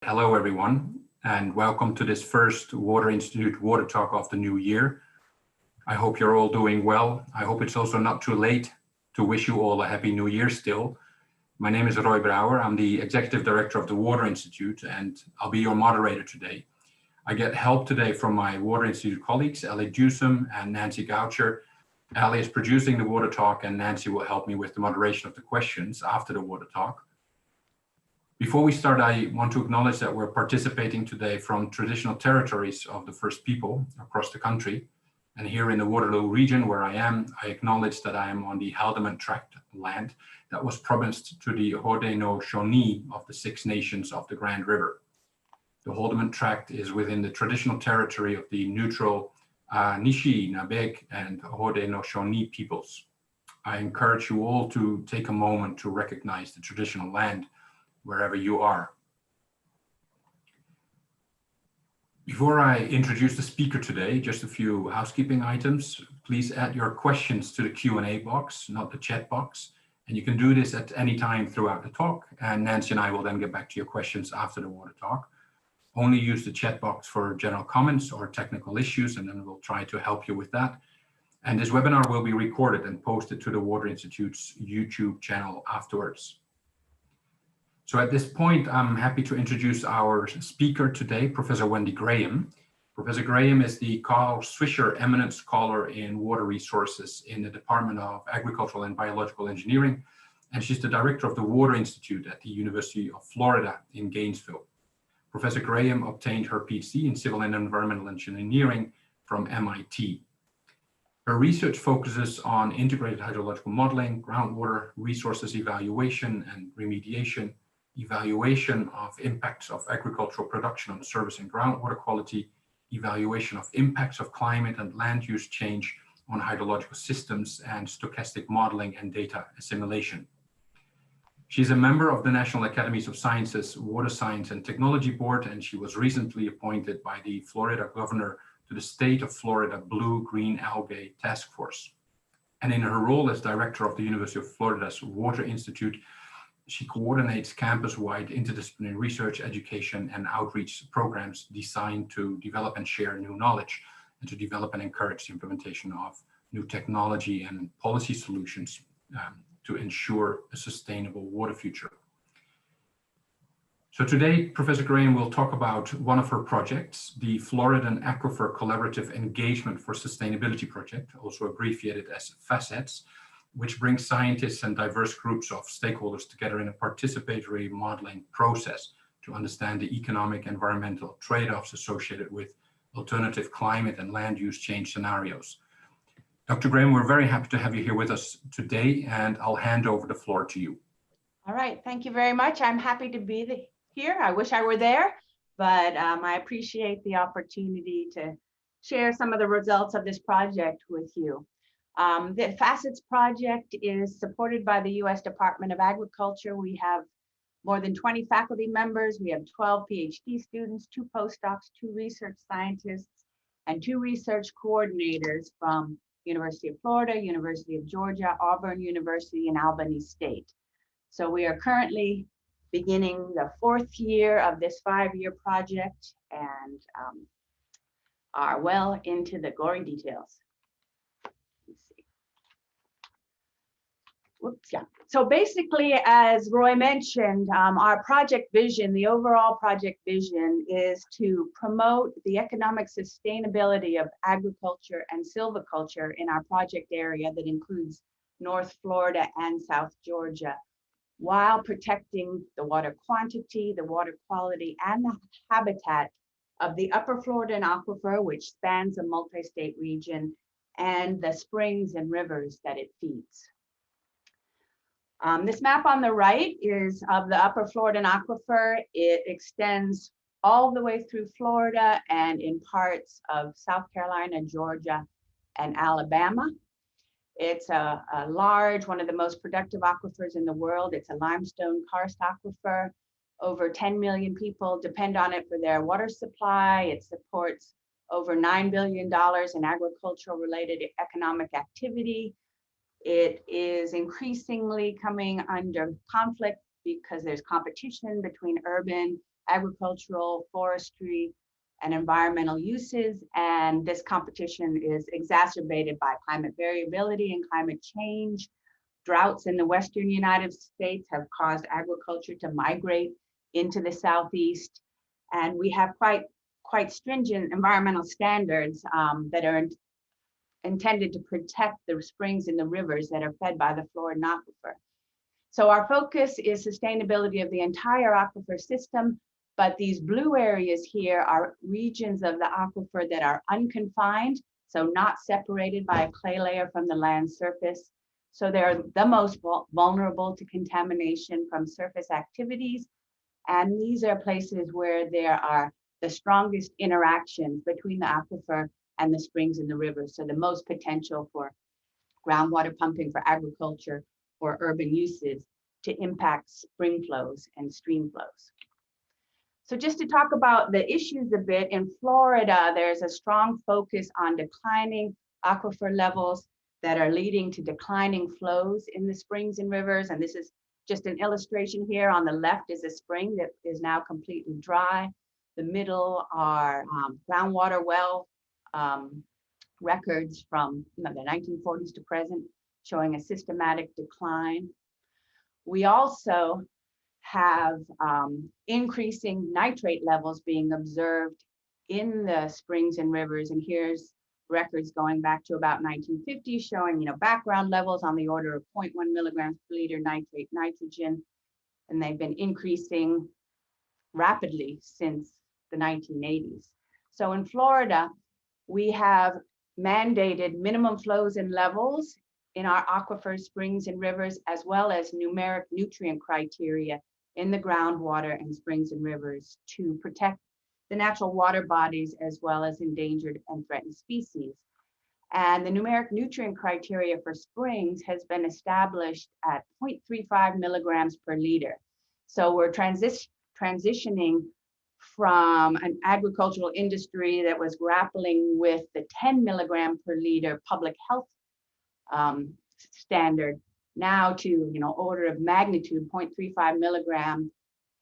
Hello, everyone, and welcome to this first Water Institute Water Talk of the new year. I hope you're all doing well. I hope it's also not too late to wish you all a happy new year still. My name is Roy Brouwer. I'm the Executive Director of the Water Institute, and I'll be your moderator today. I get help today from my Water Institute colleagues, Ellie Dewsome and Nancy Goucher. Ellie is producing the Water Talk, and Nancy will help me with the moderation of the questions after the Water Talk. Before we start, I want to acknowledge that we're participating today from traditional territories of the First People across the country. And here in the Waterloo region where I am, I acknowledge that I am on the Eminent tract land that was promised to the Haudenosaunee of the Six Nations of the Grand River. The Eminent tract is within the traditional territory of the neutral Nishi, Nabeg, and Haudenosaunee peoples. I encourage you all to take a moment to recognize the traditional land wherever you are. Before I introduce the speaker today, just a few housekeeping items. Please add your questions to the Q&A box, not the chat box. And you can do this at any time throughout the talk. And Nancy and I will then get back to your questions after the Water Talk. Only use the chat box for general comments or technical issues, and then we'll try to help you with that. And this webinar will be recorded and posted to the Water Institute's YouTube channel afterwards. So at this point, I'm happy to introduce our speaker today, Professor Wendy Graham. Professor Graham is the Carl Swisher Eminent Scholar in Water Resources in the Department of Agricultural and Biological Engineering, and she's the Director of the Water Institute at the University of Florida in Gainesville. Professor Graham obtained her PhD in Civil and Environmental Engineering from MIT. Her research focuses on integrated hydrological modeling, groundwater resources evaluation and remediation, evaluation of impacts of agricultural production on service and groundwater quality, evaluation of impacts of climate and land use change on hydrological systems, and stochastic modeling and data assimilation. She's a member of the National Academies of Sciences Water Science and Technology Board, and she was recently appointed by the Florida governor to the State of Florida Blue-Green Algae Task Force. And in her role as director of the University of Florida's Water Institute, she coordinates campus-wide interdisciplinary research, education, and outreach programs designed to develop and share new knowledge and to develop and encourage the implementation of new technology and policy solutions to ensure a sustainable water future. So today, Professor Graham will talk about one of her projects, the Floridan Aquifer Collaborative Engagement for Sustainability Project, also abbreviated as FACETS, which brings scientists and diverse groups of stakeholders together in a participatory modeling process to understand the economic and environmental trade-offs associated with alternative climate and land use change scenarios. Dr. Graham, we're very happy to have you here with us today, and I'll hand over the floor to you. All right, thank you very much. I'm happy to be here. I wish I were there, but I appreciate the opportunity to share some of the results of this project with you. The FACETS project is supported by the U.S. Department of Agriculture. We have more than 20 faculty members. We have 12 PhD students, 2 postdocs, 2 research scientists, and 2 research coordinators from University of Florida, University of Georgia, Auburn University, and Albany State. So we are currently beginning the 4th year of this 5-year project and are well into the gory details. Whoops, yeah. So basically, as Roy mentioned, our project vision, the overall project vision is to promote the economic sustainability of agriculture and silviculture in our project area that includes North Florida and South Georgia, while protecting the water quantity, the water quality, and the habitat of the upper Floridan Aquifer, which spans a multi-state region, and the springs and rivers that it feeds. This map on the right is of the upper Floridan Aquifer. It extends all the way through Florida and in parts of South Carolina, Georgia, and Alabama. It's a large, one of the most productive aquifers in the world. It's a limestone karst aquifer. Over 10 million people depend on it for their water supply. It supports over $9 billion in agricultural related economic activity. It is increasingly coming under conflict because there's competition between urban agricultural, forestry, and environmental uses. And this competition is exacerbated by climate variability and climate change. Droughts in the Western United States have caused agriculture to migrate into the Southeast. And we have quite stringent environmental standards that are intended to protect the springs and the rivers that are fed by the Floridan Aquifer. So our focus is sustainability of the entire aquifer system, but these blue areas here are regions of the aquifer that are unconfined, so not separated by a clay layer from the land surface. So they're the most vulnerable to contamination from surface activities. And these are places where there are the strongest interactions between the aquifer and the springs and the rivers. So the most potential for groundwater pumping for agriculture or urban uses to impact spring flows and stream flows. So just to talk about the issues a bit, in Florida, there's a strong focus on declining aquifer levels that are leading to declining flows in the springs and rivers. And this is just an illustration here. On the left is a spring that is now completely dry. The middle are groundwater well records from the 1940s to present, showing a systematic decline. We also have increasing nitrate levels being observed in the springs and rivers. And here's records going back to about 1950, showing background levels on the order of 0.1 milligrams per liter nitrate nitrogen. And they've been increasing rapidly since the 1980s. So in Florida, we have mandated minimum flows and levels in our aquifers, springs, and rivers, as well as numeric nutrient criteria in the groundwater and springs and rivers to protect the natural water bodies as well as endangered and threatened species. And the numeric nutrient criteria for springs has been established at 0.35 milligrams per liter. So we're transitioning from an agricultural industry that was grappling with the 10 milligram per liter public health standard, now to order of magnitude 0.35 milligram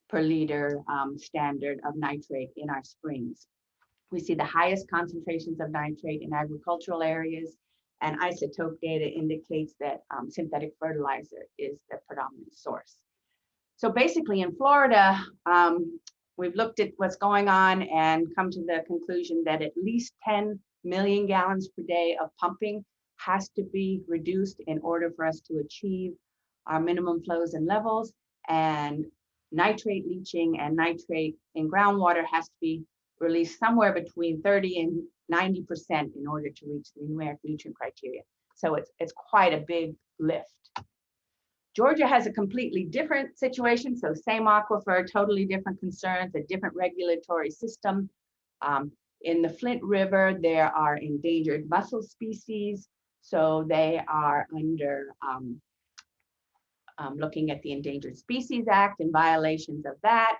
per liter standard of nitrate in our springs. We see the highest concentrations of nitrate in agricultural areas, and isotope data indicates that synthetic fertilizer is the predominant source. So basically in Florida, we've looked at what's going on and come to the conclusion that at least 10 million gallons per day of pumping has to be reduced in order for us to achieve our minimum flows and levels, and nitrate leaching and nitrate in groundwater has to be released somewhere between 30 and 90% in order to reach the numeric nutrient criteria. So it's quite a big lift. Georgia has a completely different situation. So same aquifer, totally different concerns, a different regulatory system. In the Flint River, there are endangered mussel species. So they are under looking at the Endangered Species Act and violations of that.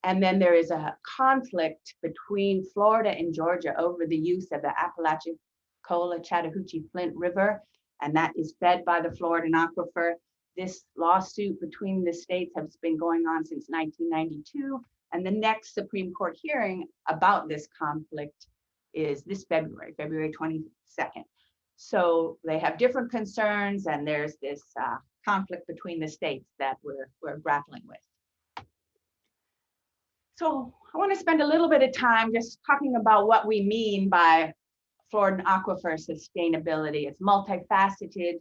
And then there is a conflict between Florida and Georgia over the use of the Apalachicola Chattahoochee Flint River, and that is fed by the Floridan Aquifer. This lawsuit between the states has been going on since 1992, and the next Supreme Court hearing about this conflict is this February 22nd. So they have different concerns, and there's this conflict between the states that we're grappling with. So I want to spend a little bit of time just talking about what we mean by Floridan aquifer sustainability. It's multifaceted.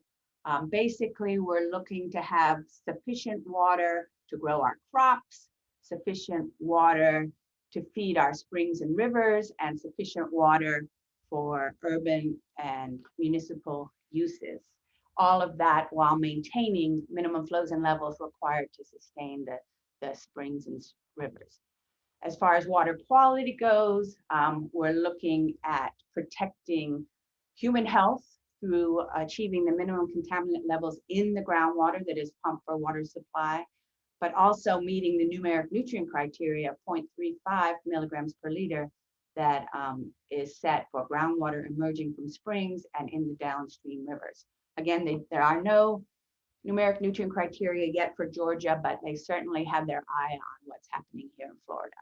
Basically, we're looking to have sufficient water to grow our crops, sufficient water to feed our springs and rivers, and sufficient water for urban and municipal uses. All of that while maintaining minimum flows and levels required to sustain the springs and rivers. As far as water quality goes, we're looking at protecting human health through achieving the minimum contaminant levels in the groundwater that is pumped for water supply, but also meeting the numeric nutrient criteria of 0.35 milligrams per liter that is set for groundwater emerging from springs and in the downstream rivers. Again, there are no numeric nutrient criteria yet for Georgia, but they certainly have their eye on what's happening here in Florida.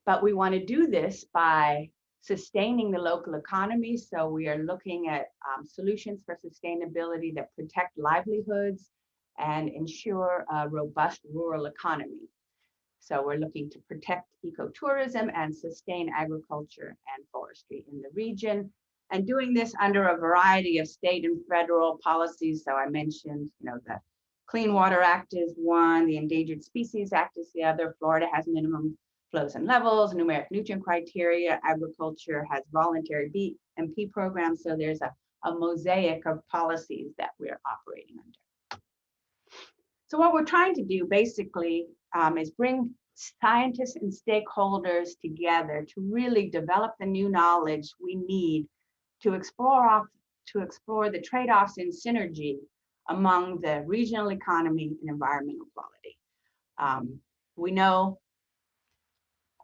But we want to do this by sustaining the local economy. So we are looking at solutions for sustainability that protect livelihoods and ensure a robust rural economy. So we're looking to protect ecotourism and sustain agriculture and forestry in the region, and doing this under a variety of state and federal policies. So I mentioned, the Clean Water Act is one, the Endangered Species Act is the other. Florida has minimum flows and levels, numeric nutrient criteria. Agriculture has voluntary BMP programs. So there's a mosaic of policies that we're operating under. So what we're trying to do basically is bring scientists and stakeholders together to really develop the new knowledge we need to explore the trade-offs in synergy among the regional economy and environmental quality. We know,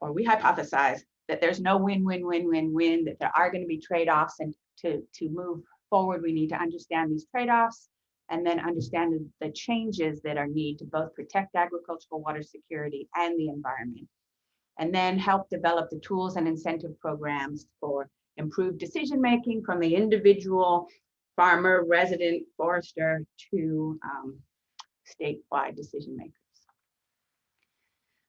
or we hypothesize, that there's no win-win-win-win-win, that there are going to be trade-offs, and to move forward, we need to understand these trade-offs and then understand the changes that are needed to both protect agricultural water security and the environment, and then help develop the tools and incentive programs for improved decision-making from the individual farmer, resident, forester to statewide decision makers.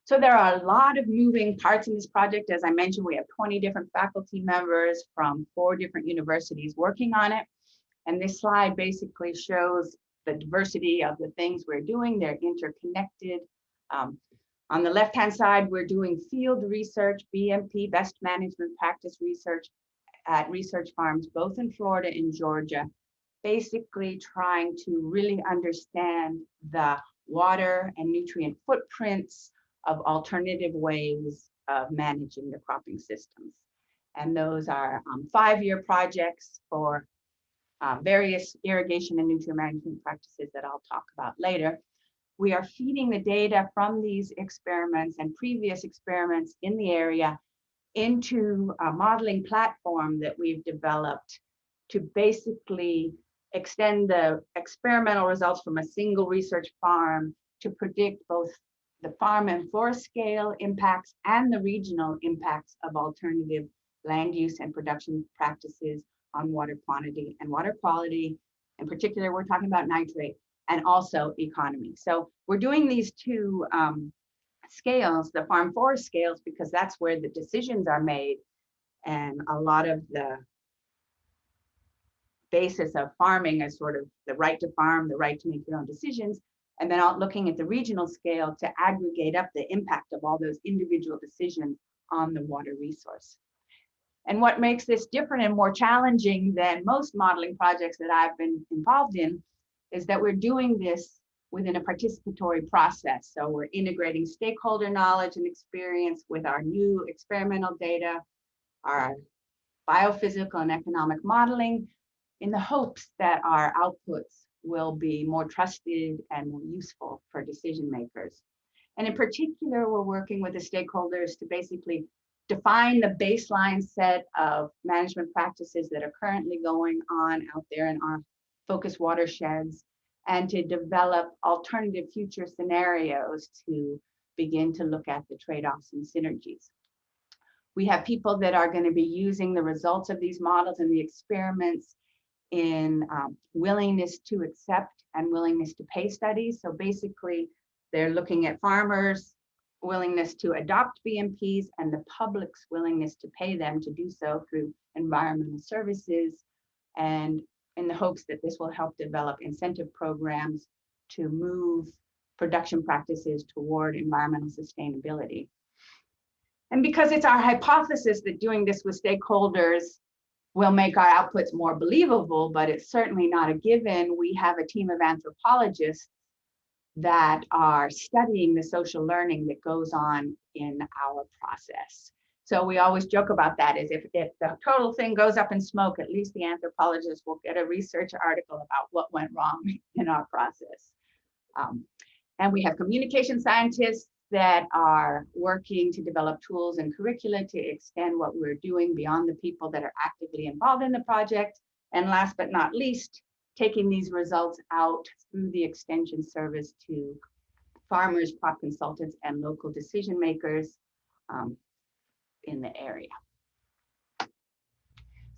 So there are a lot of moving parts in this project. As I mentioned, we have 20 different faculty members from 4 different universities working on it. And this slide basically shows the diversity of the things we're doing. They're interconnected. On the left-hand side, we're doing field research, BMP, best management practice research at research farms, both in Florida and Georgia, basically trying to really understand the water and nutrient footprints of alternative ways of managing the cropping systems. And those are 5-year projects for various irrigation and nutrient management practices that I'll talk about later. We are feeding the data from these experiments and previous experiments in the area into a modeling platform that we've developed to basically extend the experimental results from a single research farm to predict both the farm and forest scale impacts and the regional impacts of alternative land use and production practices on water quantity and water quality. In particular, we're talking about nitrate and also economy. So we're doing these 2 scales, the farm forest scales, because that's where the decisions are made. And a lot of the basis of farming is sort of the right to farm, the right to make your own decisions. And then looking at the regional scale to aggregate up the impact of all those individual decisions on the water resource. And what makes this different and more challenging than most modeling projects that I've been involved in is that we're doing this within a participatory process. So we're integrating stakeholder knowledge and experience with our new experimental data, our biophysical and economic modeling, in the hopes that our outputs will be more trusted and more useful for decision makers. And in particular, we're working with the stakeholders to basically define the baseline set of management practices that are currently going on out there in our focus watersheds, and to develop alternative future scenarios to begin to look at the trade-offs and synergies. We have people that are going to be using the results of these models and the experiments in willingness to accept and willingness to pay studies. So basically, they're looking at farmers' willingness to adopt BMPs and the public's willingness to pay them to do so through environmental services, and in the hopes that this will help develop incentive programs to move production practices toward environmental sustainability. And because it's our hypothesis that doing this with stakeholders will make our outputs more believable, but it's certainly not a given, we have a team of anthropologists that are studying the social learning that goes on in our process. So we always joke about that, is if the total thing goes up in smoke, at least the anthropologists will get a research article about what went wrong in our process. And we have communication scientists that are working to develop tools and curricula to extend what we're doing beyond the people that are actively involved in the project. And last but not least, taking these results out through the extension service to farmers, crop consultants, and local decision makers in the area.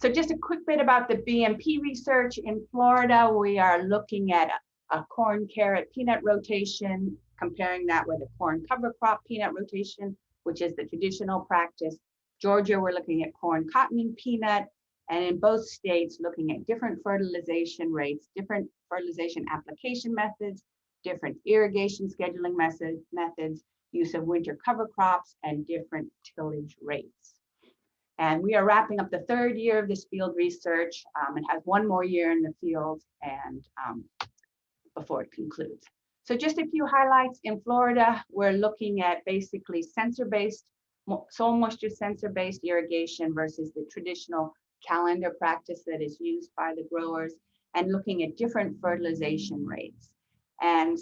So just a quick bit about the BMP research in Florida. We are looking at a corn, carrot, peanut rotation, comparing that with a corn cover crop peanut rotation, which is the traditional practice. Georgia, we're looking at corn, cotton, and peanut. And in both states, looking at different fertilization rates, different fertilization application methods, different irrigation scheduling methods, use of winter cover crops, and different tillage rates. And we are wrapping up the 3rd year of this field research. It has 1 more year in the field and before it concludes. So just a few highlights. In Florida, we're looking at basically sensor-based, soil moisture sensor-based irrigation versus the traditional calendar practice that is used by the growers, and looking at different fertilization rates. And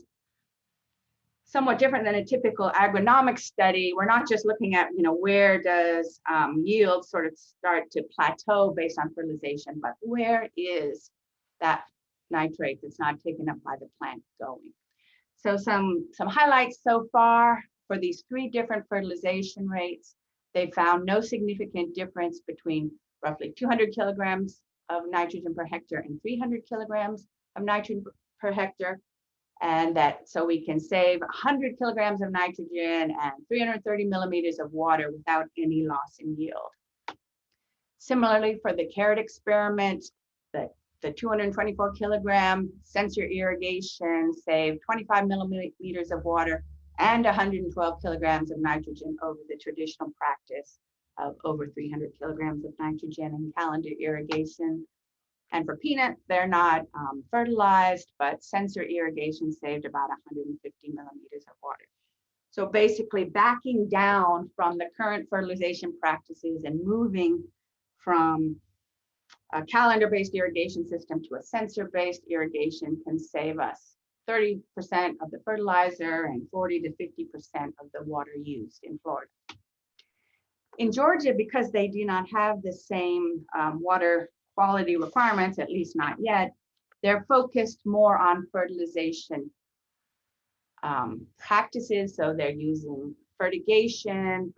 somewhat different than a typical agronomic study, we're not just looking at, where does yield sort of start to plateau based on fertilization, but where is that nitrate that's not taken up by the plant going. So some highlights so far for these 3 different fertilization rates. They found no significant difference between roughly 200 kilograms of nitrogen per hectare and 300 kilograms of nitrogen per hectare. And that so we can save 100 kilograms of nitrogen and 330 millimeters of water without any loss in yield. Similarly, for the carrot experiment, the 224 kilogram sensor irrigation saved 25 millimeters of water and 112 kilograms of nitrogen over the traditional practice of over 300 kilograms of nitrogen in calendar irrigation. And for peanut, they're not fertilized, but sensor irrigation saved about 150 millimeters of water. So basically backing down from the current fertilization practices and moving from a calendar-based irrigation system to a sensor-based irrigation can save us 30% of the fertilizer and 40 to 50% of the water used in Florida. In Georgia, because they do not have the same water quality requirements, at least not yet, they're focused more on fertilization practices. So they're using fertigation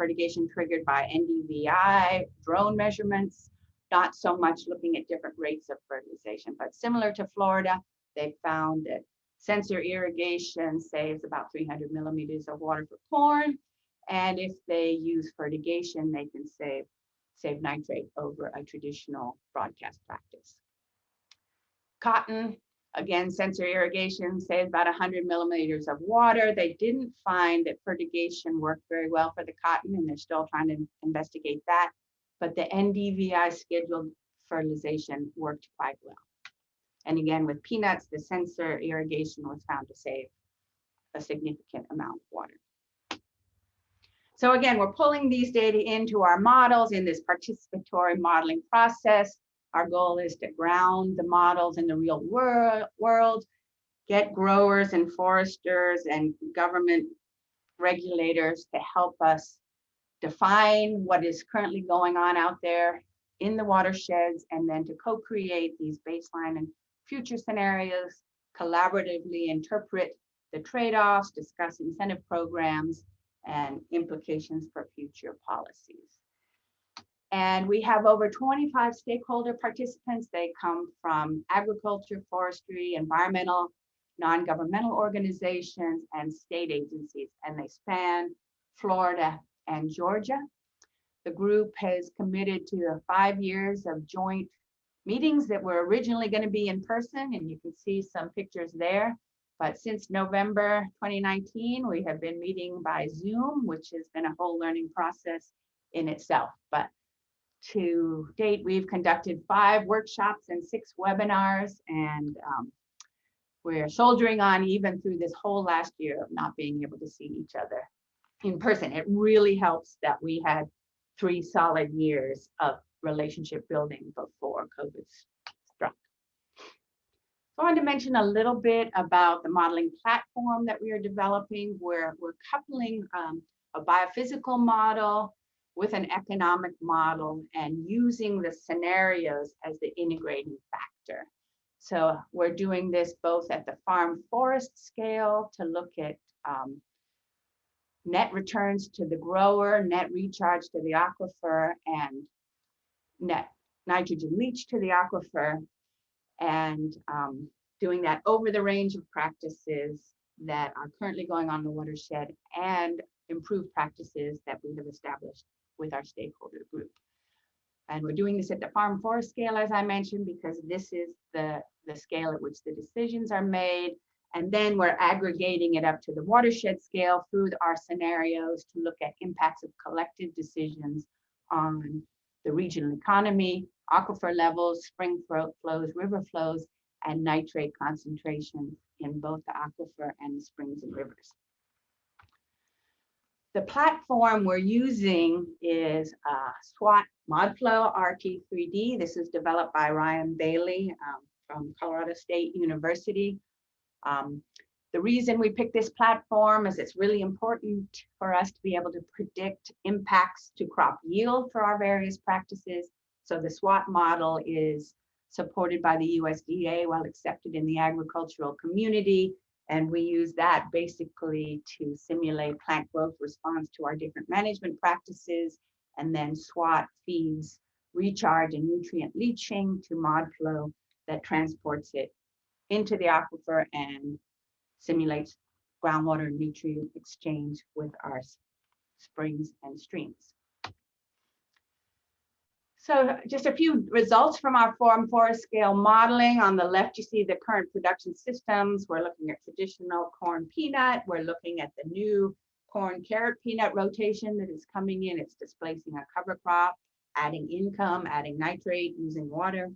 triggered by NDVI, drone measurements, not so much looking at different rates of fertilization, but similar to Florida, they found that sensor irrigation saves about 300 millimeters of water for corn. And if they use fertigation, they can save nitrate over a traditional broadcast practice. Cotton, again, sensor irrigation saved about 100 millimeters of water. They didn't find that fertigation worked very well for the cotton, and they're still trying to investigate that. But the NDVI scheduled fertilization worked quite well. And again, with peanuts, the sensor irrigation was found to save a significant amount of water. So again, we're pulling these data into our models in this participatory modeling process. Our goal is to ground the models in the real world, get growers and foresters and government regulators to help us define what is currently going on out there in the watersheds, and then to co-create these baseline and future scenarios, collaboratively interpret the trade-offs, discuss incentive programs, and implications for future policies. And we have over 25 stakeholder participants. They come from agriculture, forestry, environmental, non-governmental organizations, and state agencies, and they span Florida and Georgia. The group has committed to 5 years of joint meetings that were originally going to be in person, and you can see some pictures there. But since November 2019, we have been meeting by Zoom, which has been a whole learning process in itself. But to date, we've conducted 5 workshops and 6 webinars, and we're soldiering on even through this whole last year of not being able to see each other in person. It really helps that we had 3 solid years of relationship building before COVID struck. So I wanted to mention a little bit about the modeling platform that we are developing, where we're coupling a biophysical model with an economic model and using the scenarios as the integrating factor. So we're doing this both at the farm forest scale to look at net returns to the grower, net recharge to the aquifer, and net nitrogen leach to the aquifer, and doing that over the range of practices that are currently going on in the watershed and improved practices that we have established with our stakeholder group. And we're doing this at the farm forest scale, as I mentioned, because this is the scale at which the decisions are made. And then we're aggregating it up to the watershed scale through our scenarios to look at impacts of collective decisions on the regional economy, aquifer levels, spring flows, river flows, and nitrate concentrations in both the aquifer and the springs and rivers. The platform we're using is SWOT ModFlow RT3D. This is developed by Ryan Bailey from Colorado State University. The reason we picked this platform is it's really important for us to be able to predict impacts to crop yield for our various practices. So the SWOT model is supported by the USDA, well accepted in the agricultural community. And we use that basically to simulate plant growth response to our different management practices. And then SWOT feeds recharge and nutrient leaching to ModFlow that transports it into the aquifer and simulates groundwater and nutrient exchange with our springs and streams. So just a few results from our farm forest scale modeling. On the left, you see the current production systems. We're looking at traditional corn peanut. We're looking at the new corn carrot peanut rotation that is coming in. It's displacing a cover crop, adding income, adding nitrate, using water.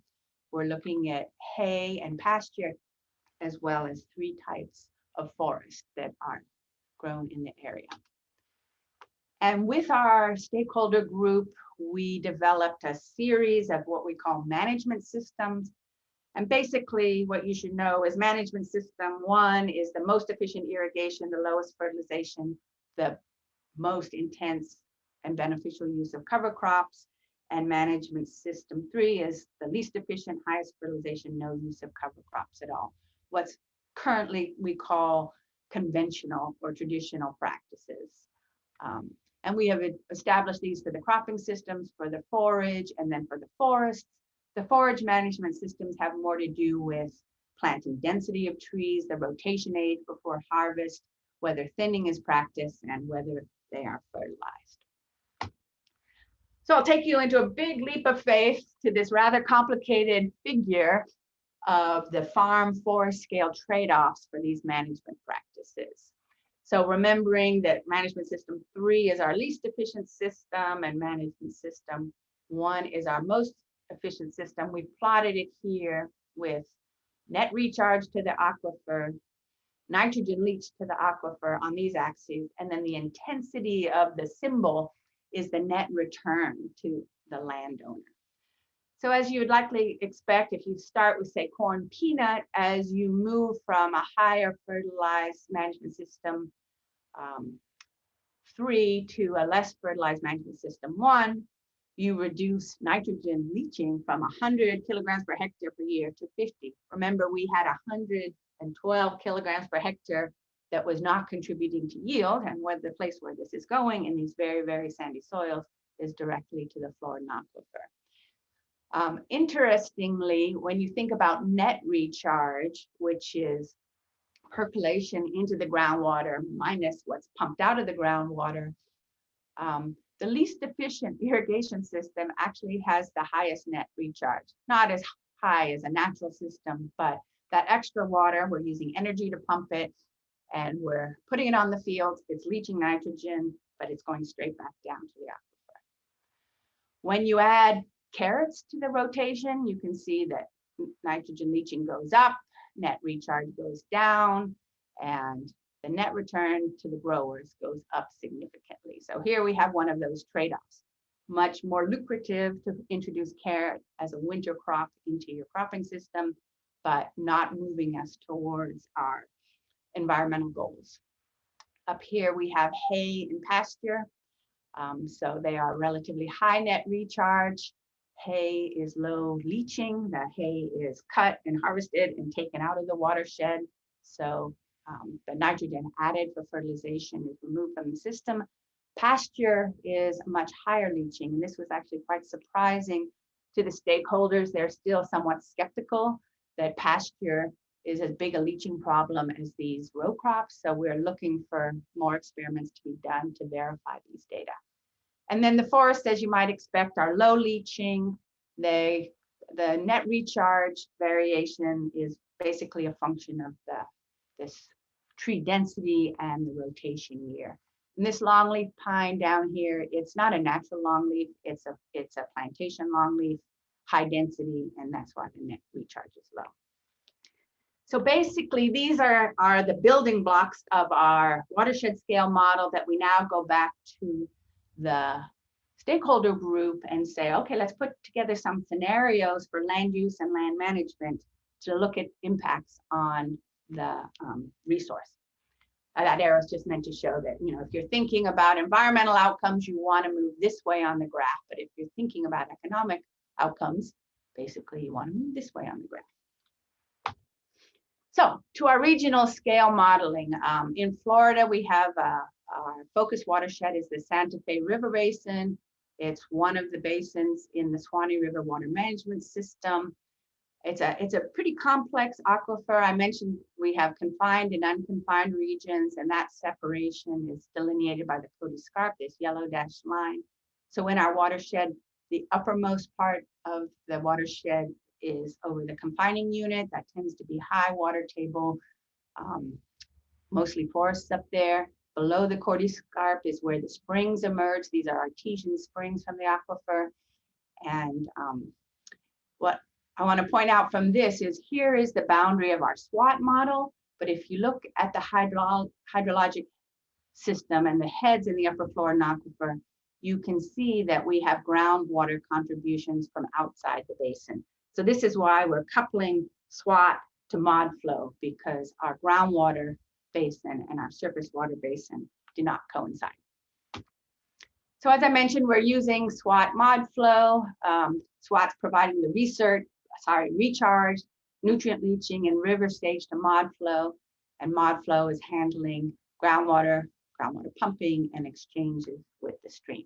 We're looking at hay and pasture, as well as 3 types of forest that are grown in the area. And with our stakeholder group, we developed a series of what we call management systems. And basically what you should know is management system 1 is the most efficient irrigation, the lowest fertilization, the most intense and beneficial use of cover crops. And management system 3 is the least efficient, highest fertilization, no use of cover crops at all. What's currently we call conventional or traditional practices. And we have established these for the cropping systems, for the forage, and then for the forests. The forage management systems have more to do with planting density of trees, the rotation age before harvest, whether thinning is practiced, and whether they are fertilized. So I'll take you into a big leap of faith to this rather complicated figure of the farm forest scale trade-offs for these management practices. So remembering that management system 3 is our least efficient system and management system 1 is our most efficient system. We've plotted it here with net recharge to the aquifer, nitrogen leach to the aquifer on these axes, and then the intensity of the symbol is the net return to the landowner. So as you would likely expect, if you start with, say, corn peanut, as you move from a higher fertilized management system 3 to a less fertilized management system 1, you reduce nitrogen leaching from 100 kilograms per hectare per year to 50. Remember, we had 112 kilograms per hectare that was not contributing to yield, and where the place where this is going in these very, very sandy soils is directly to the Floridan Aquifer. Interestingly, when you think about net recharge, which is percolation into the groundwater minus what's pumped out of the groundwater, the least efficient irrigation system actually has the highest net recharge. Not as high as a natural system, but that extra water, we're using energy to pump it, and we're putting it on the fields. It's leaching nitrogen, but it's going straight back down to the aquifer. When you add carrots to the rotation, you can see that nitrogen leaching goes up, net recharge goes down, and the net return to the growers goes up significantly. So here we have one of those trade-offs. Much more lucrative to introduce carrot as a winter crop into your cropping system, but not moving us towards our environmental goals. Up here we have hay and pasture. So they are relatively high net recharge. hay is low leaching. The hay is cut and harvested and taken out of the watershed. So the nitrogen added for fertilization is removed from the system. Pasture is much higher leaching, and this was actually quite surprising to the stakeholders. They're still somewhat skeptical that pasture is as big a leaching problem as these row crops. So we're looking for more experiments to be done to verify these data. And then the forests, as you might expect, are low leaching. The net recharge variation is basically a function of this tree density and the rotation year. And this longleaf pine down here, it's not a natural longleaf, it's a plantation longleaf, high density, and that's why the net recharge is low. So basically, these are the building blocks of our watershed scale model that we now go back to the stakeholder group and say, okay, let's put together some scenarios for land use and land management to look at impacts on the resource. That arrow is just meant to show that, you know, if you're thinking about environmental outcomes, you want to move this way on the graph. But if you're thinking about economic outcomes, basically you want to move this way on the graph. So to our regional scale modeling, in Florida, we have our focus watershed is the Santa Fe River Basin. It's one of the basins in the Swanee River Water Management System. It's a pretty complex aquifer. I mentioned we have confined and unconfined regions, and that separation is delineated by the Cody Scarp, this yellow dashed line. So in our watershed, the uppermost part of the watershed is over the confining unit. That tends to be high water table, mostly forests up there. Below the Cody Scarp is where the springs emerge. These are artesian springs from the aquifer. And what I want to point out from this is here is the boundary of our SWOT model. But if you look at the hydrologic system and the heads in the upper Floridan Aquifer, you can see that we have groundwater contributions from outside the basin. So this is why we're coupling SWOT to mod flow, because our groundwater basin and our surface water basin do not coincide. So as I mentioned, we're using SWOT mod flow. SWOT's providing the recharge, nutrient leaching, and river stage to mod flow. And mod flow is handling groundwater pumping, and exchanges with the stream.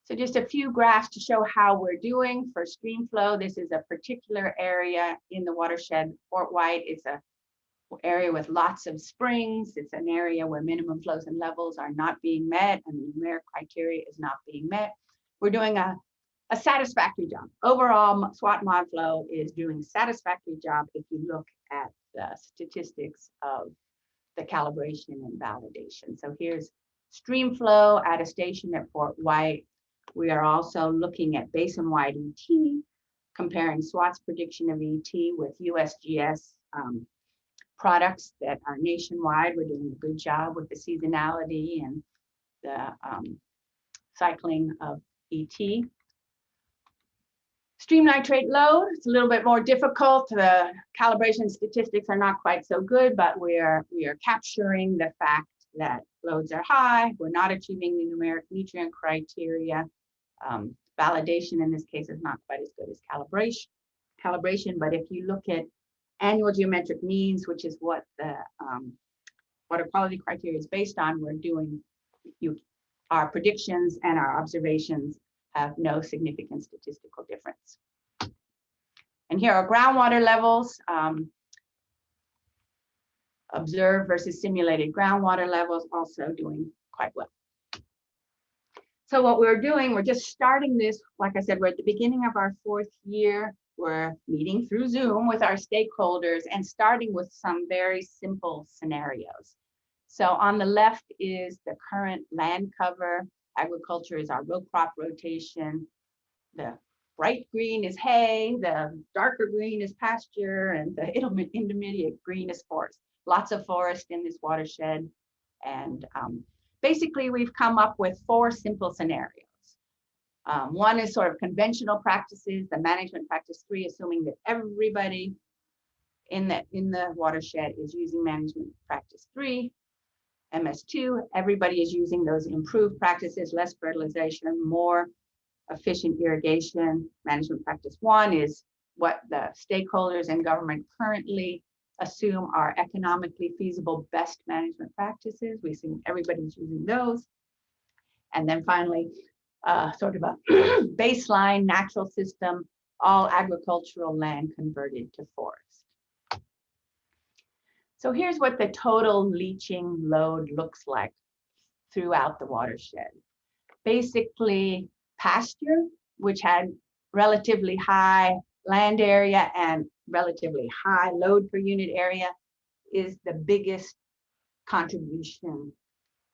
So just a few graphs to show how we're doing for stream flow. This is a particular area in the watershed, Fort White. It's an area with lots of springs. It's an area where minimum flows and levels are not being met, and the numeric criteria is not being met. We're doing a satisfactory job. Overall, SWOT mod flow is doing a satisfactory job if you look at the statistics of the calibration and validation. So here's stream flow at a station at Fort White. We are also looking at basin-wide ET, comparing SWOT's prediction of ET with USGS products that are nationwide. We're doing a good job with the seasonality and the cycling of ET. Stream nitrate load, it's a little bit more difficult. The calibration statistics are not quite so good, but we are capturing the fact that loads are high. We're not achieving the numeric nutrient criteria. Validation in this case is not quite as good as calibration, but if you look at annual geometric means, which is what the water quality criteria is based on, we're doing, our predictions and our observations have no significant statistical difference. And here are groundwater levels, observed versus simulated groundwater levels, also doing quite well. So what we're doing, we're just starting this, like I said, we're at the beginning of our 4th year. We're meeting through Zoom with our stakeholders and starting with some very simple scenarios. So on the left is the current land cover. Agriculture is our row crop rotation. The bright green is hay, the darker green is pasture, and the intermediate green is forest. Lots of forest in this watershed. And basically, we've come up with 4 simple scenarios. One is sort of conventional practices, the management practice 3, assuming that everybody in the watershed is using management practice 3. MS2, everybody is using those improved practices, less fertilization, more efficient irrigation management practice 1 is what the stakeholders and government currently assume are economically feasible best management practices. We see everybody's using those. And then finally, sort of a baseline natural system, all agricultural land converted to forest. So here's what the total leaching load looks like throughout the watershed. Basically, pasture, which had relatively high land area and relatively high load per unit area, is the biggest contribution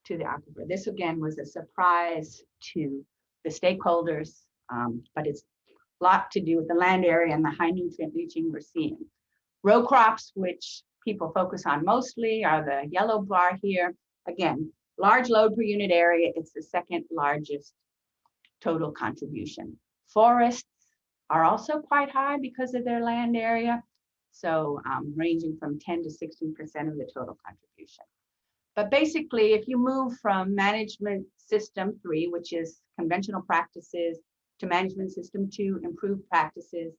to the aquifer. This again was a surprise to the stakeholders, but it's a lot to do with the land area and the high nutrient leaching we're seeing. Row crops, which people focus on mostly, are the yellow bar here. Again, large load per unit area, it's the second largest total contribution. Forests are also quite high because of their land area, so ranging from 10 to 16% of the total contribution. But basically, if you move from management system 3, which is conventional practices, to management system 2, improved practices,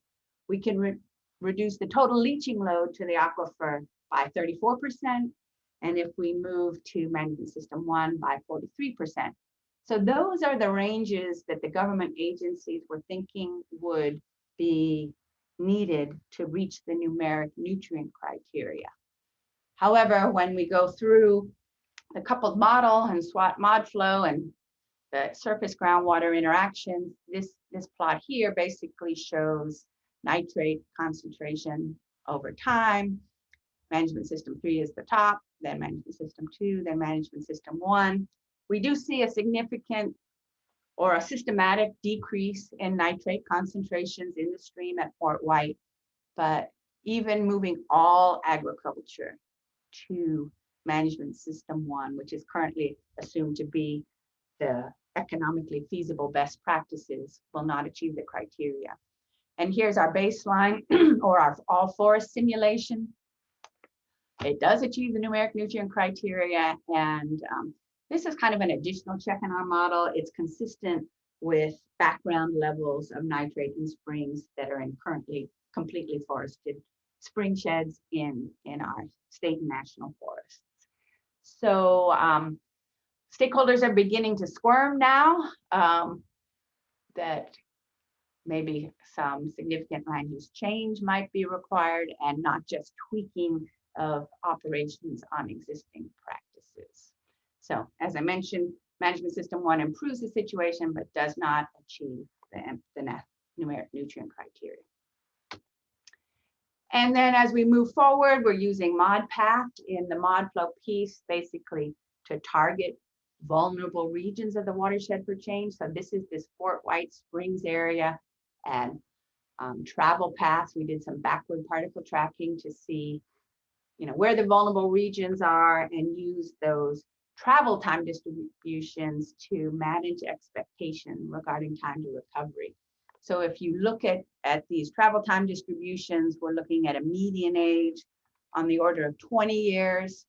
we can reduce the total leaching load to the aquifer by 34%. And if we move to management system 1, by 43%. So those are the ranges that the government agencies were thinking would be needed to reach the numeric nutrient criteria. However, when we go through the coupled model and SWOT mod flow and the surface groundwater interactions, this plot here basically shows nitrate concentration over time. Management system 3 is the top, then management system 2, then management system 1. We do see a significant or a systematic decrease in nitrate concentrations in the stream at Fort White, but even moving all agriculture to management system 1, which is currently assumed to be the economically feasible best practices, will not achieve the criteria. And here's our baseline or our all forest simulation. It does achieve the numeric nutrient criteria, and this is kind of an additional check in our model. It's consistent with background levels of nitrate in springs that are in currently completely forested spring sheds in our state and national forests. So stakeholders are beginning to squirm now that maybe some significant land use change might be required and not just tweaking of operations on existing practices. So as I mentioned, management system 1 improves the situation, but does not achieve the numeric nutrient criteria. And then as we move forward, we're using ModPath in the mod flow piece, basically to target vulnerable regions of the watershed for change. So this is this Fort White Springs area, and travel paths. We did some backward particle tracking to see, where the vulnerable regions are, and use those travel time distributions to manage expectation regarding time to recovery. So if you look at these travel time distributions, we're looking at a median age on the order of 20 years.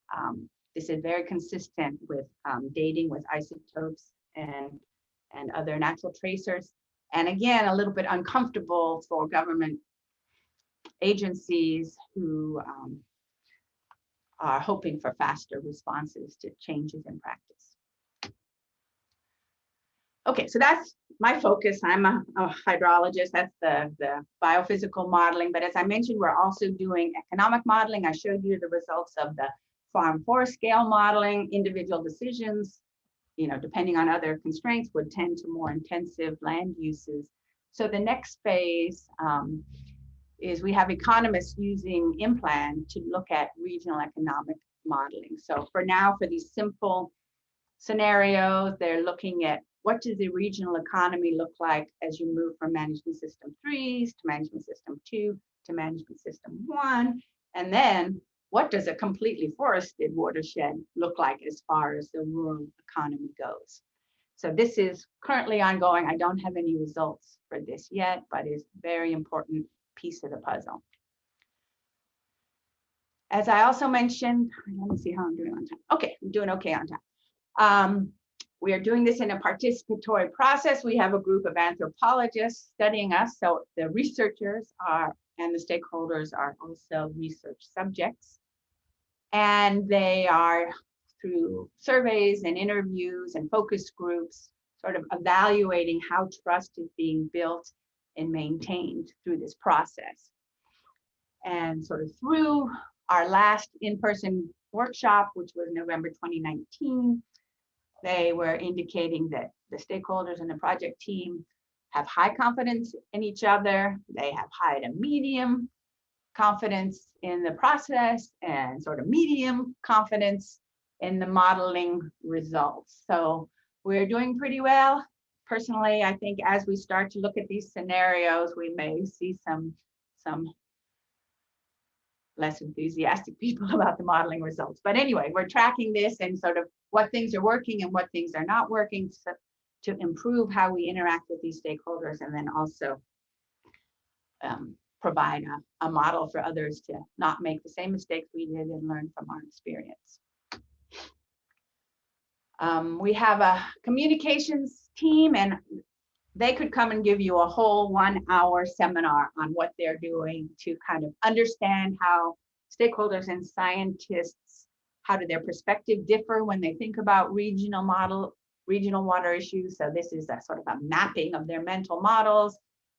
This is very consistent with dating with isotopes and other natural tracers. And again, a little bit uncomfortable for government agencies who are hoping for faster responses to changes in practice. Okay, so that's my focus. I'm a hydrologist. That's the biophysical modeling. But as I mentioned, we're also doing economic modeling. I showed you the results of the farm forest scale modeling. Individual decisions, depending on other constraints, would tend to more intensive land uses. So the next phase is we have economists using IMPLAN to look at regional economic modeling. So for now, for these simple scenarios, they're looking at what does the regional economy look like as you move from management system 3s to management system 2 to management system 1, and then what does a completely forested watershed look like as far as the rural economy goes. So this is currently ongoing. I don't have any results for this yet, but it's a very important piece of the puzzle. As I also mentioned, let me see how I'm doing on time. Okay, I'm doing okay on time. We are doing this in a participatory process. We have a group of anthropologists studying us. So the researchers are, and the stakeholders are also research subjects. And they are, through surveys and interviews and focus groups, sort of evaluating how trust is being built and maintained through this process. And sort of through our last in-person workshop, which was November 2019, they were indicating that the stakeholders in the project team have high confidence in each other. They have high to medium confidence in the process and sort of medium confidence in the modeling results. So we're doing pretty well. Personally, I think as we start to look at these scenarios, we may see some less enthusiastic people about the modeling results. But anyway, we're tracking this and sort of what things are working and what things are not working to improve how we interact with these stakeholders, and then also provide a model for others to not make the same mistakes we did and learn from our experience. We have a communications team, and they could come and give you a whole 1-hour seminar on what they're doing to kind of understand how stakeholders and scientists, how do their perspective differ when they think about regional water issues. So this is a sort of a mapping of their mental models.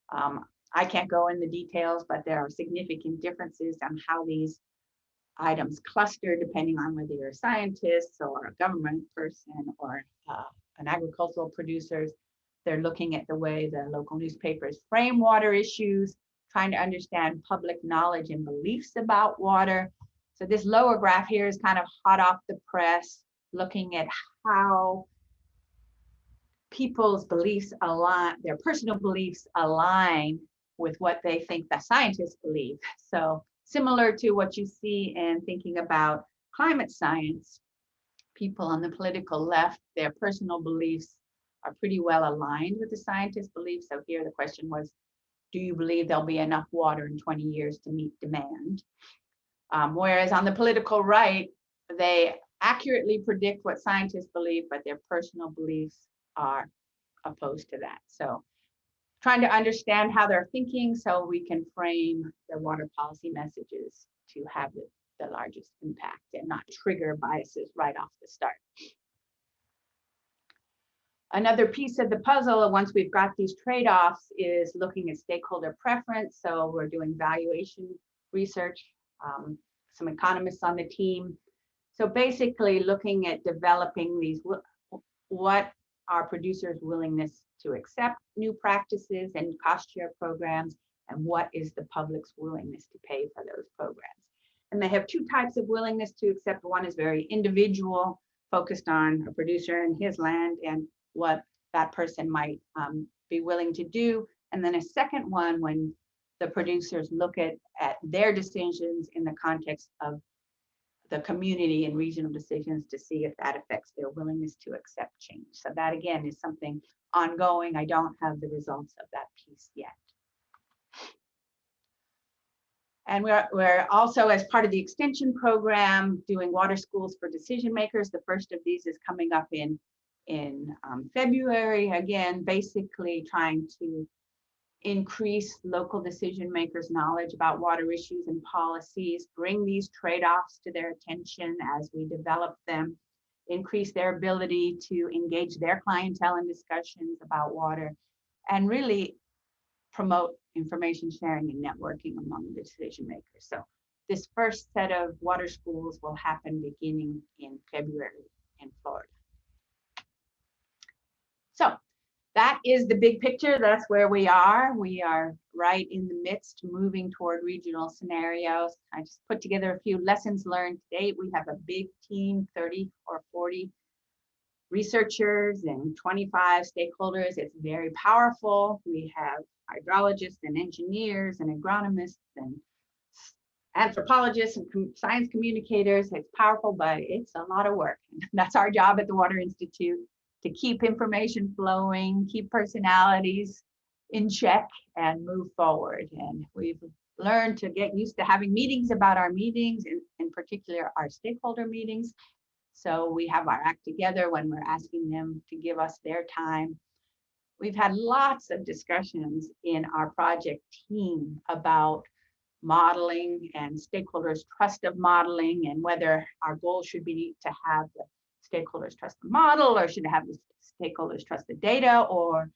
I can't go in the details, but there are significant differences on how these items cluster depending on whether you're a scientist or a government person or an agricultural producers. They're looking at the way the local newspapers frame water issues, trying to understand public knowledge and beliefs about water. So this lower graph here is kind of hot off the press, looking at how people's beliefs align, their personal beliefs align with what they think the scientists believe. So similar to what you see in thinking about climate science, people on the political left, their personal beliefs are pretty well aligned with the scientists' beliefs. So here the question was, do you believe there'll be enough water in 20 years to meet demand? Whereas on the political right, they accurately predict what scientists believe, but their personal beliefs are opposed to that. So trying to understand how they're thinking so we can frame their water policy messages to have the largest impact and not trigger biases right off the start. Another piece of the puzzle, once we've got these trade-offs, is looking at stakeholder preference. So we're doing valuation research, some economists on the team. So basically looking at developing these, what are producers' willingness to accept new practices and cost share programs, and what is the public's willingness to pay for those programs. And they have two types of willingness to accept. One is very individual, focused on a producer and his land and what that person might be willing to do. And then a second one, when the producers look at their decisions in the context of the community and regional decisions to see if that affects their willingness to accept change. So that again is something ongoing. I don't have the results of that piece yet. And we're also, as part of the extension program, doing water schools for decision makers. The first of these is coming up in February. Again, basically trying to increase local decision makers' knowledge about water issues and policies, bring these trade-offs to their attention as we develop them, increase their ability to engage their clientele in discussions about water, and really promote information sharing and networking among the decision makers. So this first set of water schools will happen beginning in February in Florida. So that is the big picture. That's where we are. We are right in the midst, moving toward regional scenarios. I just put together a few lessons learned to date. We have a big team, 30 or 40 researchers and 25 stakeholders. It's very powerful. We have hydrologists and engineers and agronomists and anthropologists and science communicators. It's powerful, but it's a lot of work. That's our job at the Water Institute, to keep information flowing, keep personalities in check, and move forward. And we've learned to get used to having meetings about our meetings, in particular our stakeholder meetings, So we have our act together when we're asking them to give us their time. We've had lots of discussions in our project team about modeling and stakeholders' trust of modeling, and whether our goal should be to have the stakeholders trust the model, or should have the stakeholders trust the data, or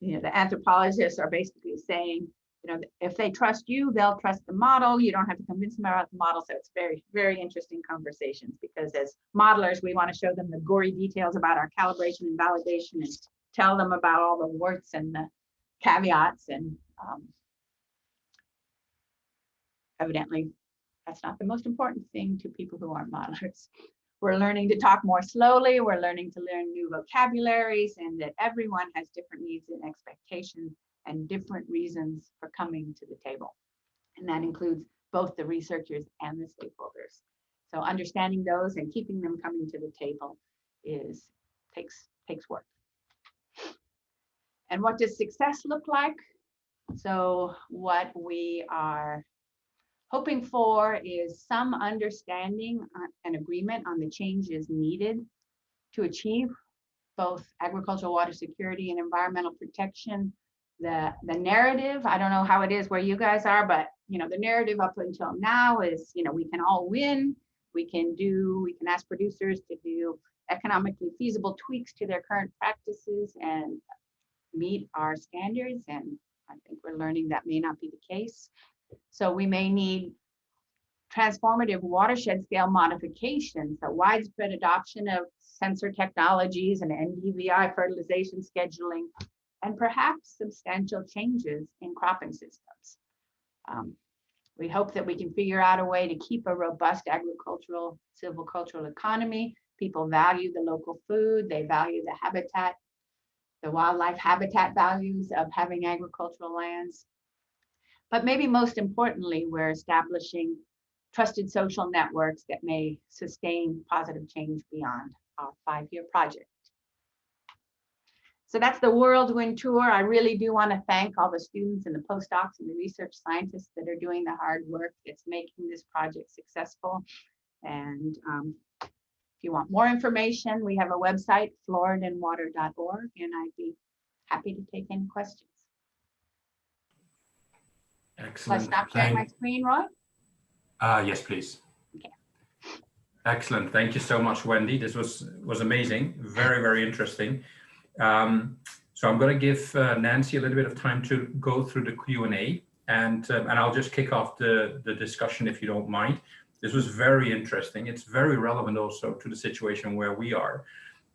the anthropologists are basically saying, if they trust you, they'll trust the model. You don't have to convince them about the model. So it's very, very interesting conversations, because as modelers, we want to show them the gory details about our calibration and validation, and tell them about all the warts and the caveats. And evidently, that's not the most important thing to people who aren't modelers. We're learning to talk more slowly. We're learning to learn new vocabularies, and that everyone has different needs and expectations and different reasons for coming to the table. And that includes both the researchers and the stakeholders. So understanding those and keeping them coming to the table takes work. And what does success look like? So what we are hoping for is some understanding and agreement on the changes needed to achieve both agricultural water security and environmental protection. The narrative, I don't know how it is where you guys are, but the narrative up until now is, we can all win. We can ask producers to do economically feasible tweaks to their current practices and meet our standards. And I think we're learning that may not be the case. So we may need transformative watershed scale modifications, so widespread adoption of sensor technologies and NDVI fertilization scheduling, and perhaps substantial changes in cropping systems. We hope that we can figure out a way to keep a robust agricultural, silvicultural economy. People value the local food, they value the habitat, the wildlife habitat values of having agricultural lands. But maybe most importantly, we're establishing trusted social networks that may sustain positive change beyond our 5-year project. So that's the whirlwind tour. I really do want to thank all the students and the postdocs and the research scientists that are doing the hard work that's making this project successful. And if you want more information, we have a website, floridanwater.org, and I'd be happy to take any questions. Excellent. Shall I stop sharing my screen, Roy? Yes, please. Okay. Excellent. Thank you so much, Wendy. This was amazing. Very, very interesting. So I'm going to give Nancy a little bit of time to go through the Q&A, and I'll just kick off the discussion if you don't mind. This was very interesting. It's very relevant also to the situation where we are.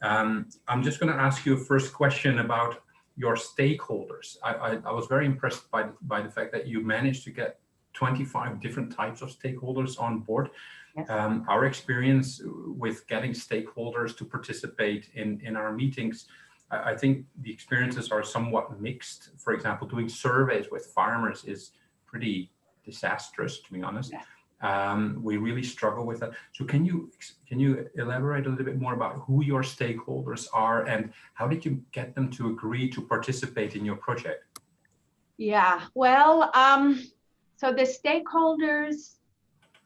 I'm just going to ask you a first question about your stakeholders. I was very impressed by the fact that you managed to get 25 different types of stakeholders on board. Yes. Our experience with getting stakeholders to participate in our meetings, I think the experiences are somewhat mixed. For example, doing surveys with farmers is pretty disastrous, to be honest. Yeah. We really struggle with that. So can you elaborate a little bit more about who your stakeholders are and how did you get them to agree to participate in your project? Yeah, well, so the stakeholders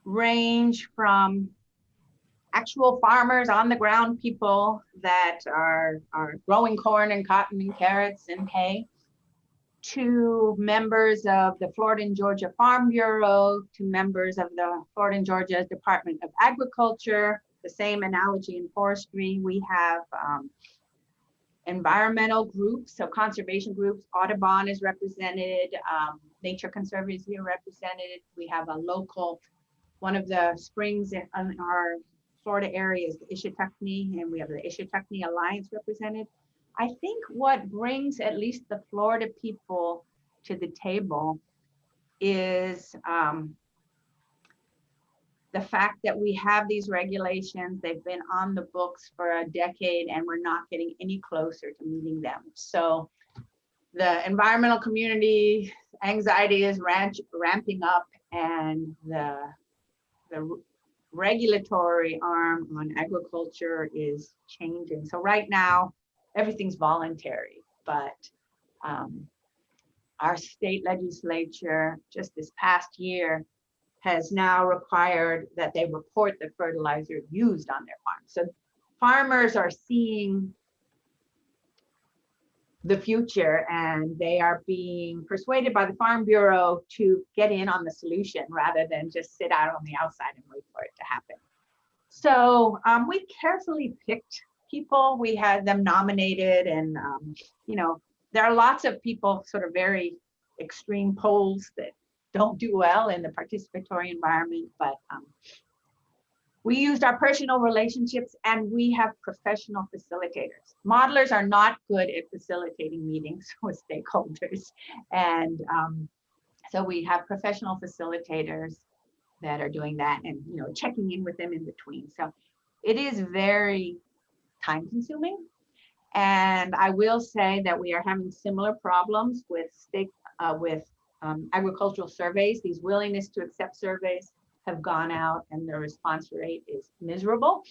range from actual farmers, on the ground people that are growing corn and cotton and carrots and hay, to members of the Floridan Georgia Farm Bureau, to members of the Floridan Georgia Department of Agriculture. The same analogy in forestry. We have environmental groups, so conservation groups. Audubon is represented, Nature Conservancy is here represented. We have a local, one of the springs in our Florida area is the Ishitucknee, and we have the Ishitucknee Alliance represented. I think what brings at least the Florida people to the table is the fact that we have these regulations. They've been on the books for a decade and we're not getting any closer to meeting them. So the environmental community anxiety is ramping up, and the regulatory arm on agriculture is changing. So right now, everything's voluntary, but our state legislature just this past year has now required that they report the fertilizer used on their farm. So farmers are seeing the future, and they are being persuaded by the Farm Bureau to get in on the solution rather than just sit out on the outside and wait for it to happen. So we carefully picked people. We had them nominated, and you know, there are lots of people, sort of very extreme poles that don't do well in the participatory environment, but we used our personal relationships, and we have professional facilitators. Modelers are not good at facilitating meetings with stakeholders. And so we have professional facilitators that are doing that, and you know, checking in with them in between. So it is very time consuming. And I will say that we are having similar problems with agricultural surveys. These willingness to accept surveys have gone out, and the response rate is miserable.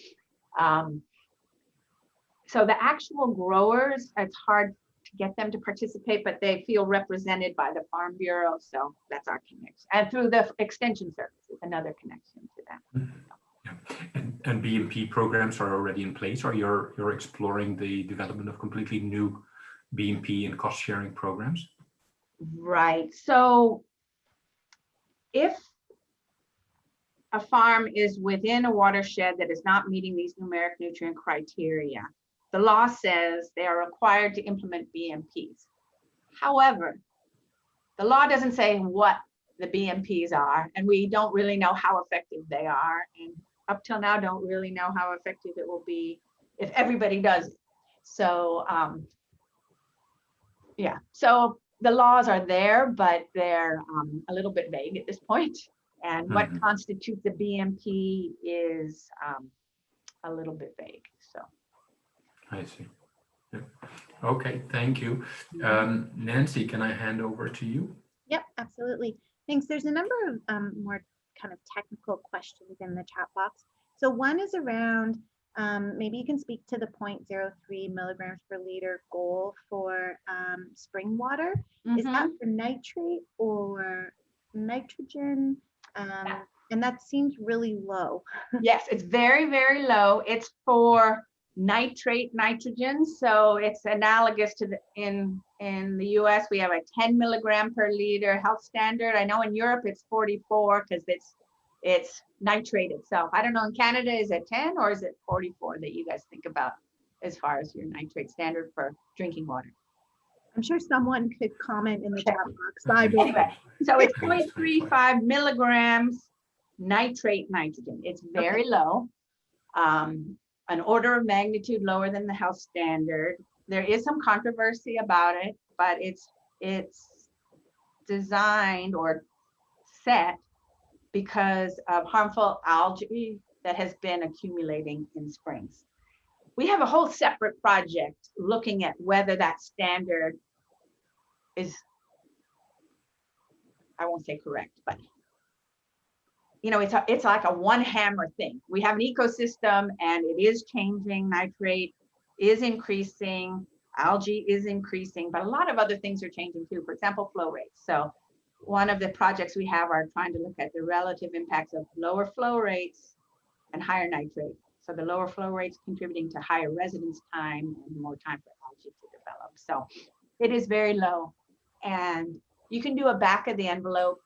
So the actual growers, it's hard to get them to participate, but they feel represented by the Farm Bureau. So that's our connection. And through the extension services, another connection to that. Yeah. And BMP programs are already in place, or you're exploring the development of completely new BMP and cost sharing programs? Right. So if a farm is within a watershed that is not meeting these numeric nutrient criteria, the law says they are required to implement BMPs. However, the law doesn't say what the BMPs are, and we don't really know how effective they are. And up till now, don't really know how effective it will be if everybody does it. So yeah, so the laws are there, but they're a little bit vague at this point. And what constitutes a BMP is a little bit vague. So I see. Yeah. Okay, thank you. Nancy, can I hand over to you? Yep, absolutely. Thanks. There's a number of more kind of technical questions in the chat box. So one is around, maybe you can speak to the 0.03 milligrams per liter goal for spring water. Is that for nitrate or nitrogen? And that seems really low. Yes, it's very, very low. It's for nitrate nitrogen. So it's analogous to in the US, we have a 10 milligram per liter health standard. I know in Europe it's 44 because it's nitrate itself. I don't know, in Canada, is it 10 or is it 44 that you guys think about as far as your nitrate standard for drinking water? I'm sure someone could comment in the chat box. Anyway, so it's 0.35 milligrams nitrate nitrogen. It's very low, an order of magnitude lower than the health standard. There is some controversy about it, but it's designed or set because of harmful algae that has been accumulating in springs. We have a whole separate project looking at whether that standard is, I won't say correct, but you know, it's like a one hammer thing. We have an ecosystem and it is changing. Nitrate is increasing, algae is increasing, but a lot of other things are changing too. For example, flow rates. So one of the projects we have are trying to look at the relative impacts of lower flow rates and higher nitrate. So the lower flow rates contributing to higher residence time and more time for algae to develop. So it is very low. And you can do a back of the envelope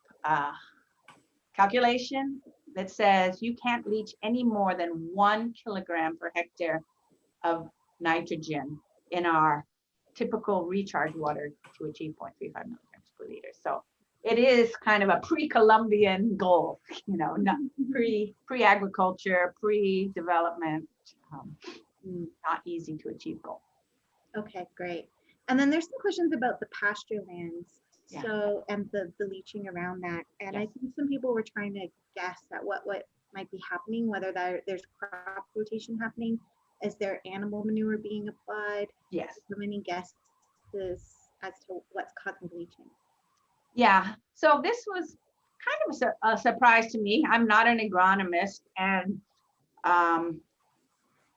calculation that says you can't leach any more than 1 kilogram per hectare of nitrogen in our typical recharge water to achieve 0.35 milligrams per liter. So it is kind of a pre-Columbian goal, you know, not pre-agriculture, pre-development, not easy to achieve goal. Okay, great. And then there's some questions about the pasture lands. Yeah. So, and the leaching around that. And Yes. I think some people were trying to guess at what might be happening, whether there's crop rotation happening. Is there animal manure being applied? Yes. So many guesses as to what's causing bleaching. Yeah, so this was kind of a surprise to me. I'm not an agronomist, and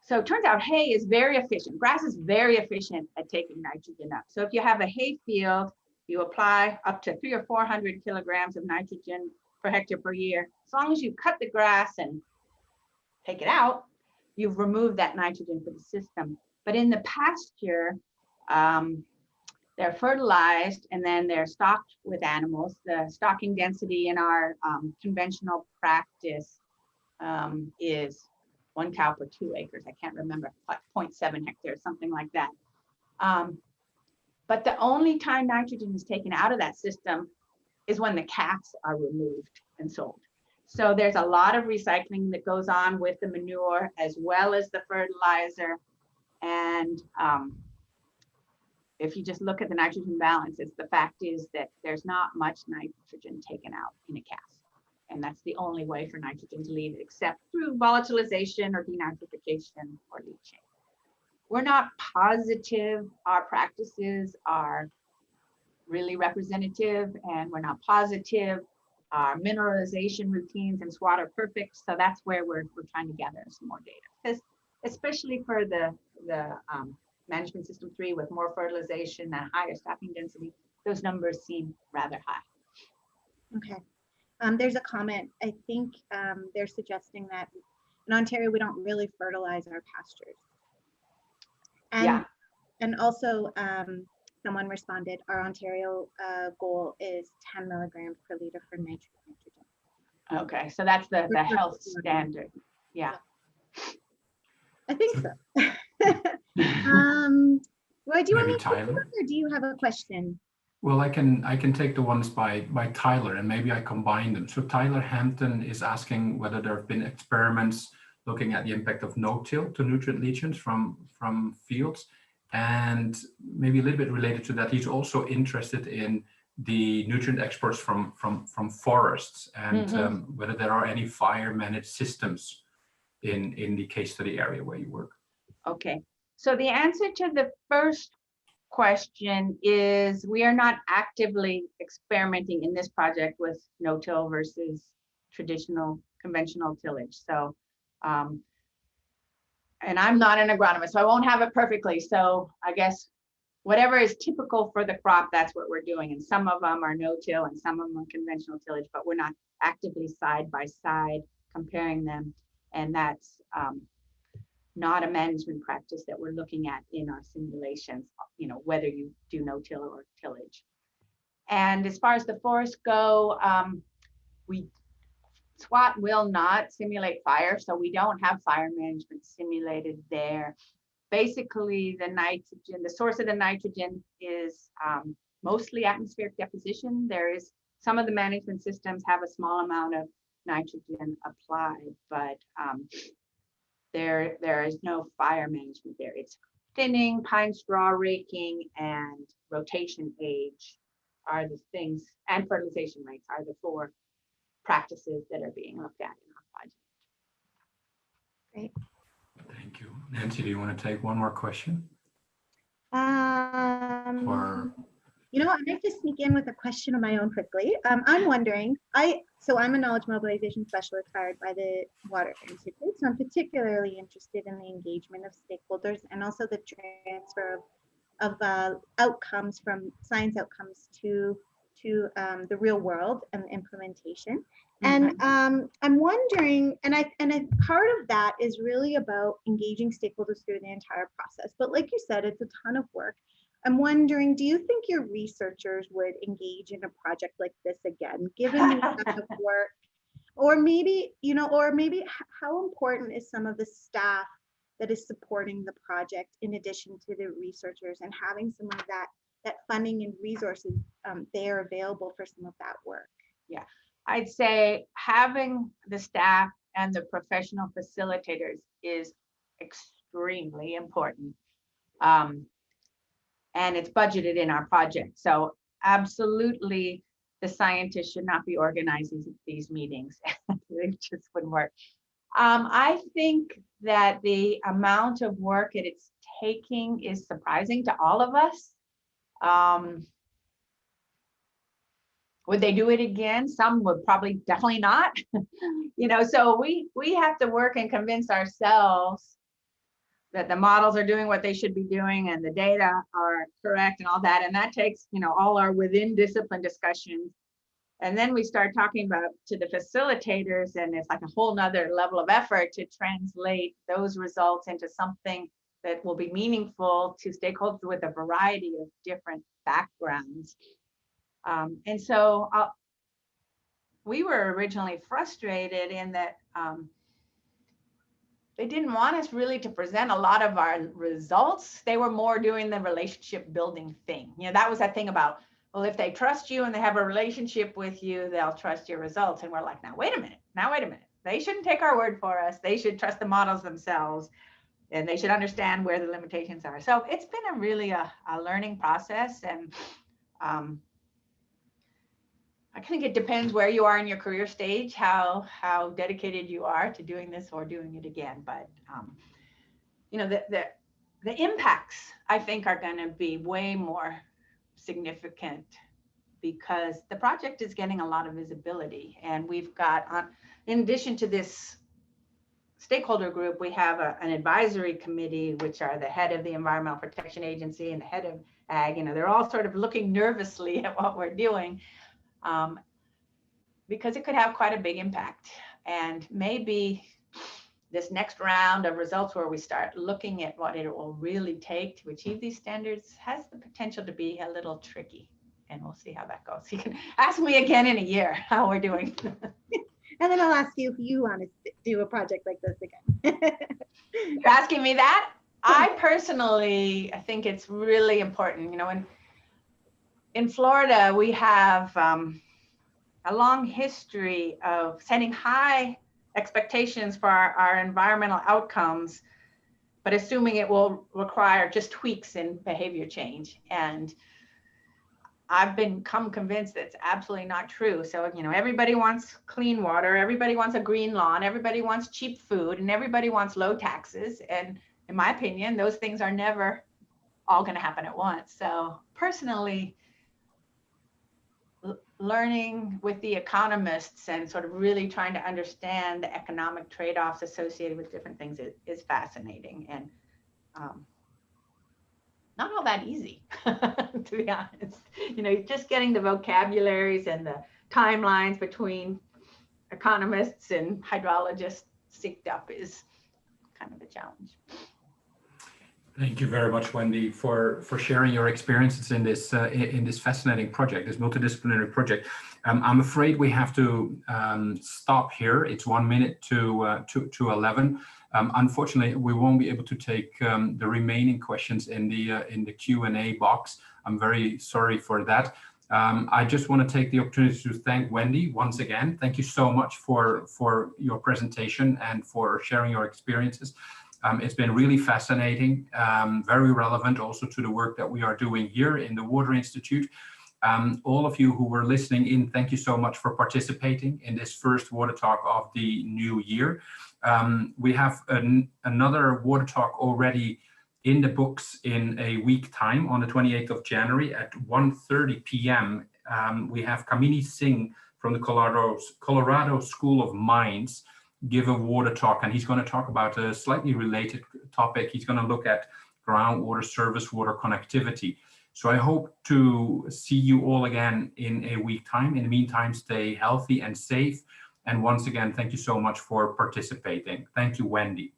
so it turns out hay is very efficient. Grass is very efficient at taking nitrogen up. So if you have a hay field, you apply up to 300 or 400 kilograms of nitrogen per hectare per year. As long as you cut the grass and take it out, you've removed that nitrogen for the system. But in the pasture, they're fertilized and then they're stocked with animals. The stocking density in our conventional practice is 1 cow per 2 acres. I can't remember, like 0.7 hectares, something like that. But the only time nitrogen is taken out of that system is when the calves are removed and sold. So there's a lot of recycling that goes on with the manure as well as the fertilizer. And if you just look at the nitrogen balance, the fact is that there's not much nitrogen taken out in a calf. And that's the only way for nitrogen to leave, except through volatilization or denitrification or leaching. We're not positive our practices are really representative, and we're not positive our mineralization routines and SWOT are perfect. So that's where we're trying to gather some more data, because especially for the management system 3 with more fertilization and higher stocking density, those numbers seem rather high. Okay. There's a comment. I think they're suggesting that in Ontario, we don't really fertilize our pastures. And, yeah. And also, someone responded, our Ontario goal is 10 milligrams per liter for nitrogen. Okay, so that's the health standard. Yeah. I think so. Roy, do you want me to take one, or do you have a question? Well, I can take the ones by Tyler, and maybe I combine them. So Tyler Hampton is asking whether there have been experiments looking at the impact of no-till to nutrient leachings from fields, and maybe a little bit related to that, he's also interested in the nutrient exports from forests, and whether there are any fire managed systems in the case study area where you work. Okay, so the answer to the first question is we are not actively experimenting in this project with no-till versus traditional conventional tillage. So, and I'm not an agronomist, so I won't have it perfectly. So I guess whatever is typical for the crop, that's what we're doing. And some of them are no-till and some of them are conventional tillage, but we're not actively side by side comparing them. And that's not a management practice that we're looking at in our simulations, you know, whether you do no-till or tillage. And as far as the forests go, SWOT will not simulate fire, so we don't have fire management simulated there. Basically, the nitrogen, the source of the nitrogen is mostly atmospheric deposition. There is some of the management systems have a small amount of nitrogen applied, but there is no fire management there. It's thinning, pine straw raking, and rotation age are the things, and fertilization rates are the 4 practices that are being looked at in our project. Great. Thank you. Nancy, do you want to take one more question? You know, I'd like to sneak in with a question of my own quickly. I'm wondering, so I'm a knowledge mobilization specialist hired by the Water Institute, so I'm particularly interested in the engagement of stakeholders and also the transfer of outcomes from science outcomes to the real world and implementation. And I'm wondering, and part of that is really about engaging stakeholders through the entire process. But like you said, it's a ton of work. I'm wondering, do you think your researchers would engage in a project like this again, given the amount of work? Or maybe, you know, or maybe how important is some of the staff that is supporting the project in addition to the researchers, and having some of that funding and resources there available for some of that work? Yeah, I'd say having the staff and the professional facilitators is extremely important. And it's budgeted in our project. So absolutely, the scientists should not be organizing these meetings. It just wouldn't work. I think that the amount of work that it's taking is surprising to all of us. Would they do it again? Some would probably definitely not. You know, so we have to work and convince ourselves that the models are doing what they should be doing and the data are correct and all that. And that takes, you know, all our within discipline discussions. And then we start talking about to the facilitators, and it's like a whole nother level of effort to translate those results into something that will be meaningful to stakeholders with a variety of different backgrounds. And so we were originally frustrated in that they didn't want us really to present a lot of our results. They were more doing the relationship building thing. You know, that was that thing about, well, if they trust you and they have a relationship with you, they'll trust your results. And we're like, now, wait a minute. They shouldn't take our word for us. They should trust the models themselves, and they should understand where the limitations are. So it's been a really a learning process. And I think it depends where you are in your career stage, how dedicated you are to doing this or doing it again. But you know, the impacts, I think, are going to be way more significant because the project is getting a lot of visibility. And we've got, in addition to this stakeholder group, we have an advisory committee, which are the head of the Environmental Protection Agency and the head of Ag. You know, they're all sort of looking nervously at what we're doing. Because it could have quite a big impact. And maybe this next round of results where we start looking at what it will really take to achieve these standards has the potential to be a little tricky. And we'll see how that goes. You can ask me again in a year how we're doing. And then I'll ask you if you want to do a project like this again. You're asking me that? I personally, I think it's really important. You know, in Florida, we have a long history of setting high expectations for our environmental outcomes, but assuming it will require just tweaks in behavior change. And I've become convinced that's absolutely not true. So, you know, everybody wants clean water, everybody wants a green lawn, everybody wants cheap food, and everybody wants low taxes. And in my opinion, those things are never all going to happen at once. So personally, learning with the economists and sort of really trying to understand the economic trade-offs associated with different things is fascinating and not all that easy, to be honest. You know, just getting the vocabularies and the timelines between economists and hydrologists synced up is kind of a challenge. Thank you very much, Wendy, for sharing your experiences in this fascinating project, this multidisciplinary project. I'm afraid we have to stop here. It's 1 minute to 11. Unfortunately, we won't be able to take the remaining questions in the Q&A box. I'm very sorry for that. I just want to take the opportunity to thank Wendy once again. Thank you so much for your presentation and for sharing your experiences. It's been really fascinating, very relevant also to the work that we are doing here in the Water Institute. All of you who were listening in, thank you so much for participating in this first WaterTalk of the new year. We have another WaterTalk already in the books in a week time on the 28th of January at 1:30 p.m. We have Kamini Singh from the Colorado School of Mines give a WaterTalk, and he's going to talk about a slightly related topic. He's going to look at groundwater service water connectivity. So I hope to see you all again in a week time. In the meantime, stay healthy and safe. And once again, thank you so much for participating. Thank you, Wendy.